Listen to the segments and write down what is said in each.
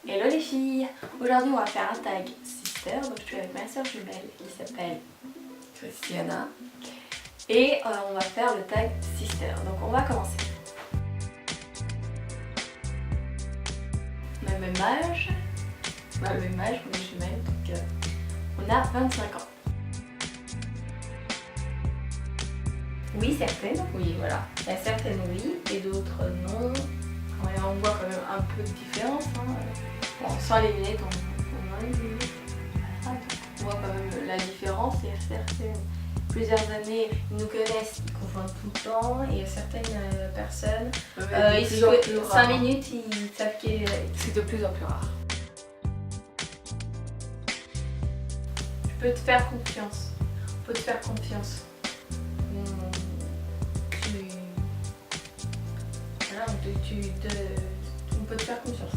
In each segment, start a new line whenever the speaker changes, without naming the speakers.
Hello les filles! Aujourd'hui on va faire un tag sister, donc je suis avec ma soeur jumelle qui s'appelle Christiana et on va faire le tag sister, donc on va commencer. On a le même âge, on est jumelles, donc on a 25 ans. Oui, certaines, oui, voilà. Il y a certaines oui et d'autres non. Ouais, on voit quand même un peu de différence. Hein. Bon, sans les lunettes, on a les lunettes. On voit quand même la différence. Il y a certaines, plusieurs années, ils nous connaissent, ils confondent tout le temps. Et il y a certaines personnes, 5 minutes, ils savent que
c'est de plus en plus rare.
Je peux te faire confiance. On peut te faire confiance. On peut te faire confiance.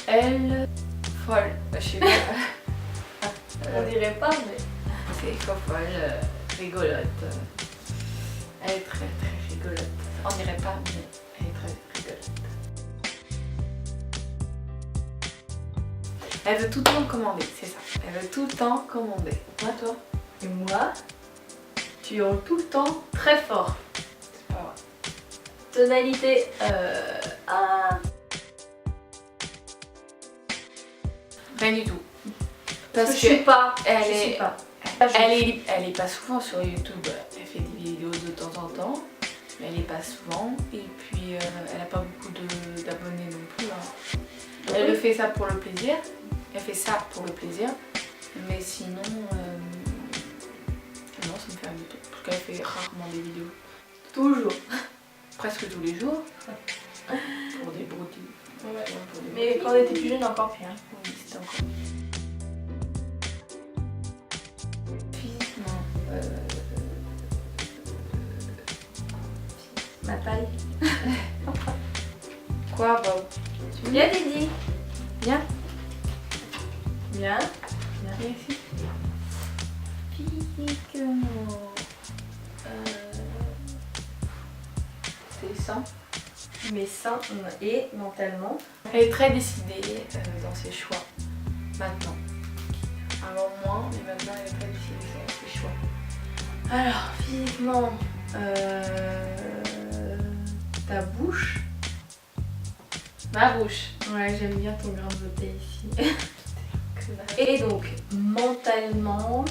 Elle, folle, je sais pas.
On dirait pas, mais
C'est folle, rigolote. Elle est très très rigolote. On dirait pas, mais elle est très rigolote. Elle veut tout le temps commander, c'est ça. Elle veut tout le temps commander. Moi, toi?
et moi, tu hurles tout le temps très fort.
C'est pas vrai.
Tonalité
Rien du tout.
Parce que je suis pas.
Elle
je
est,
suis pas.
elle est pas souvent sur YouTube. Elle fait des vidéos de temps en temps, mais elle est pas souvent. Et puis elle a pas beaucoup d'abonnés non plus. Hein. Elle fait ça pour le plaisir. Elle fait ça pour le plaisir. Mais sinon, non, ça me fait rien du tout. Parce qu'elle fait rarement des vidéos.
Toujours.
Presque tous les jours. Pour des broutilles.
Ouais.
Pour des
Mais quand on était plus jeune, encore pire.
oui, c'était encore. Physiquement,
Ma taille.
quoi, Bob?
Viens, Didi.
Viens.
Viens.
Viens ici. Physiquement, c'est ça.
Mais sain et mentalement.
Elle est très décidée dans ses choix. Maintenant. Avant moins, mais maintenant elle est très décidée dans ses choix.
Alors, physiquement, ta bouche.
Ma bouche.
Ouais, j'aime bien ton grain de beauté ici. Et donc, mentalement,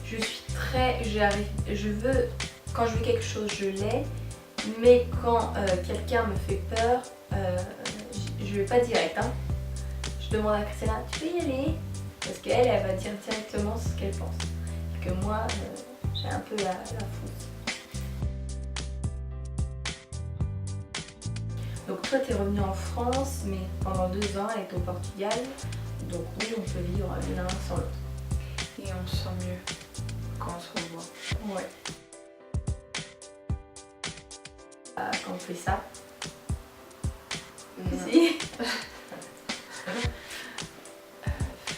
je suis très. Je veux. Quand je veux quelque chose, je l'ai. Mais quand quelqu'un me fait peur, je vais pas direct. Hein. Je demande à Christina, tu peux y aller? Parce qu'elle, elle va dire directement ce qu'elle pense. Et que moi, j'ai un peu la fausse. Donc toi, tu es revenue en France, mais pendant 2 ans, elle est au Portugal. Donc oui, on peut vivre l'un sans l'autre.
Et on se sent mieux quand on se revoit.
Ouais. Quand on fait ça. Si.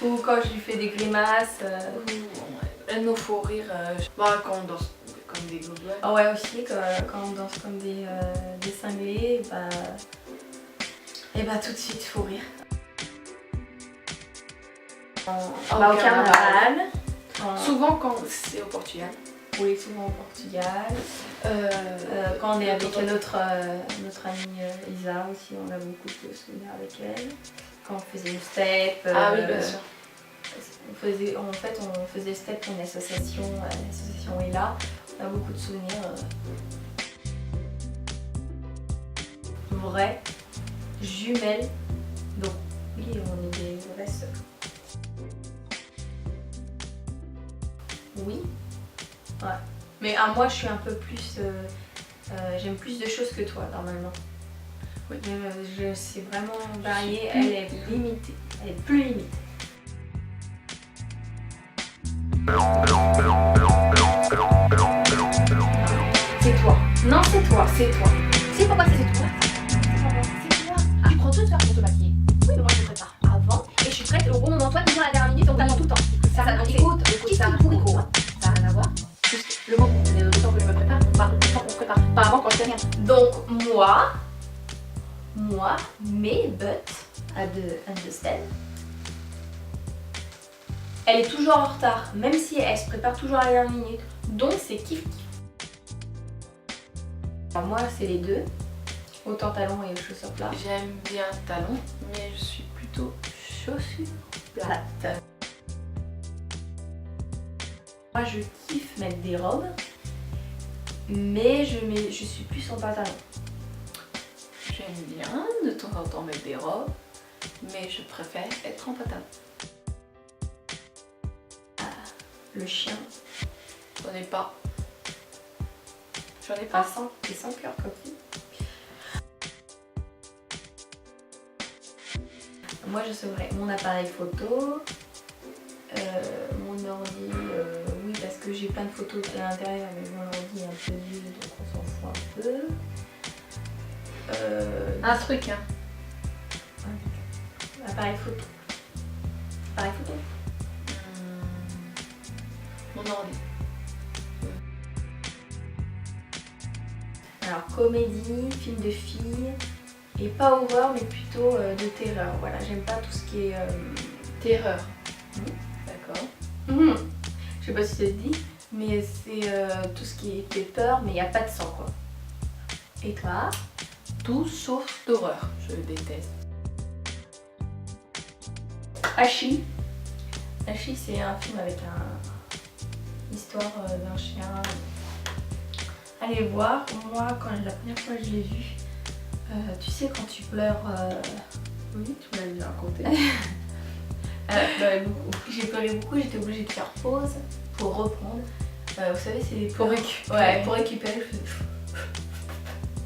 Ou quand je lui fais des grimaces.
Elle nous faut rire quand on danse comme des gobelins.
Ah ouais, aussi, quand on danse comme des cinglés, et bah tout de suite, faut rire. Au carnaval.
Souvent quand c'est au Portugal.
Oui, souvent au Portugal. Quand on est avec notre amie Isa aussi, on a beaucoup de souvenirs avec elle. Quand on faisait une step.
Ah oui, bien sûr.
On faisait step pour une association, l'association est là. On a beaucoup de souvenirs. Vraies, jumelles. Donc oui, on est des vraies sœurs. Oui. Ouais. Mais moi, je suis un peu plus. J'aime plus de choses que toi, normalement.
Oui.
Je sais vraiment varier. Elle est limitée. Elle est plus limitée. C'est toi. Non, c'est toi. C'est toi.
C'est pourquoi c'est toi. C'est toi. Tu prends 2 heures pour te maquiller. Oui, mais moi je me prépare avant et je suis prête au bon moment. Toi, tu viens à la dernière minute, on t'attend tout le temps. Ça, donc écoute, ça pour écho. Ça n'a rien à voir. Juste le temps que je me prépare, on parle du temps qu'on se prépare. Pas avant quand je fais rien.
Donc, moi, moi, mais but à de understand. Elle est toujours en retard, même si elle se prépare toujours à la dernière minute. Donc c'est kiff kiff. Alors moi c'est les deux, autant talons et chaussures plates.
J'aime bien talons, mais je suis plutôt chaussures plates.
Moi je kiffe mettre des robes, mais je suis plus en pantalon.
J'aime bien de temps en temps mettre des robes, mais je préfère être en pantalon.
Le chien,
J'en ai pas. J'en ai
pas
pas.
sans cœur coquille. Moi je sauverais mon appareil photo, mon ordi, oui parce que j'ai plein de photos à l'intérieur, mais mon ordi est un peu vieux donc on s'en fout un peu.
Un truc, hein.
Appareil photo. Appareil photo.
Mon ordi.
Alors comédie, film de filles, et pas horreur mais plutôt de terreur. Voilà, j'aime pas tout ce qui est...
Terreur. D'accord.
Je sais pas si ça se dit, mais c'est tout ce qui fait peur mais il n'y a pas de sang quoi. Et toi?
Tout sauf d'horreur. Je déteste.
Hachi. Hachi c'est un film avec une histoire d'un chien. Allez voir, moi quand la première fois que je l'ai vu, tu sais quand tu pleures...
Oui, tu m'as bien raconté.
beaucoup. J'ai pleuré beaucoup, j'étais obligée de faire pause pour reprendre. Vous savez c'est des
Pour
pleurs-
récupérer.
Ouais, pour récupérer. Je faisais...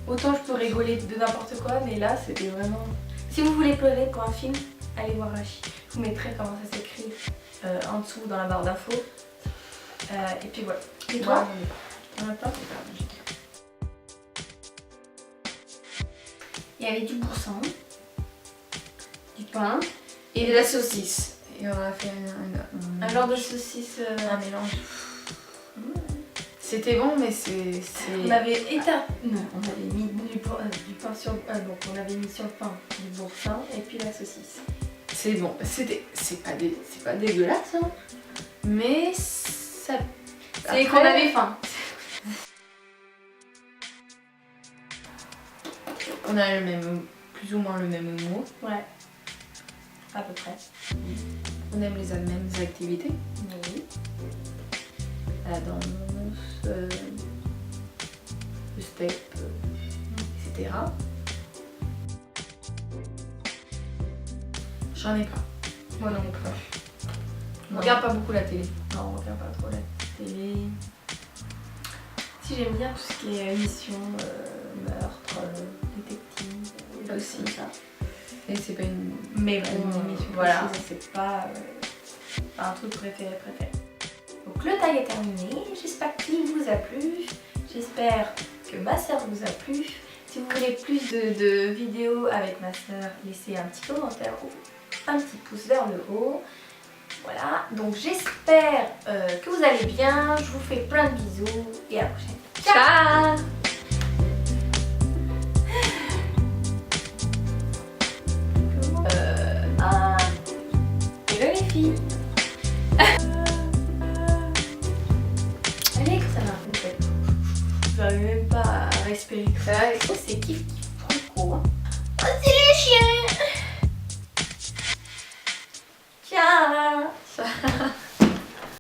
Autant je peux rigoler de n'importe quoi, mais là c'était vraiment... Si vous voulez pleurer pour un film, allez voir Hachi. Je vous mettrai comment ça s'écrit en dessous dans la barre d'infos. Et puis voilà. Et toi?
On a pas.
Il y avait du boursin, du pain
Et de la saucisse. Et on a fait
un genre de saucisse.
un mélange. C'était bon, mais c'est.
On avait non, on avait mis du pain sur donc on avait mis sur le pain du boursin et puis la saucisse.
C'est bon. C'est pas dégueulasse, hein. Mais ça.
C'est qu'on avait faim.
On a plus ou moins le même humour.
Ouais. À peu près.
On aime les mêmes activités.
Oui.
La danse, le step, etc. J'en ai pas.
Moi non plus.
On regarde pas beaucoup la télé.
Non, on regarde pas trop la télé. Si j'aime bien tout ce qui est émission, meurtre, détective,
Aussi.
comme ça.
Et c'est pas une.
Mais bon,
Une émission
voilà,
précise.
c'est pas un truc préféré. Donc le tag est terminé, j'espère qu'il vous a plu, j'espère que ma soeur vous a plu. Si vous voulez plus de vidéos avec ma soeur, laissez un petit commentaire ou un petit pouce vers le haut. Voilà, donc j'espère que vous allez bien, je vous fais plein de bisous et à la prochaine. Ciao.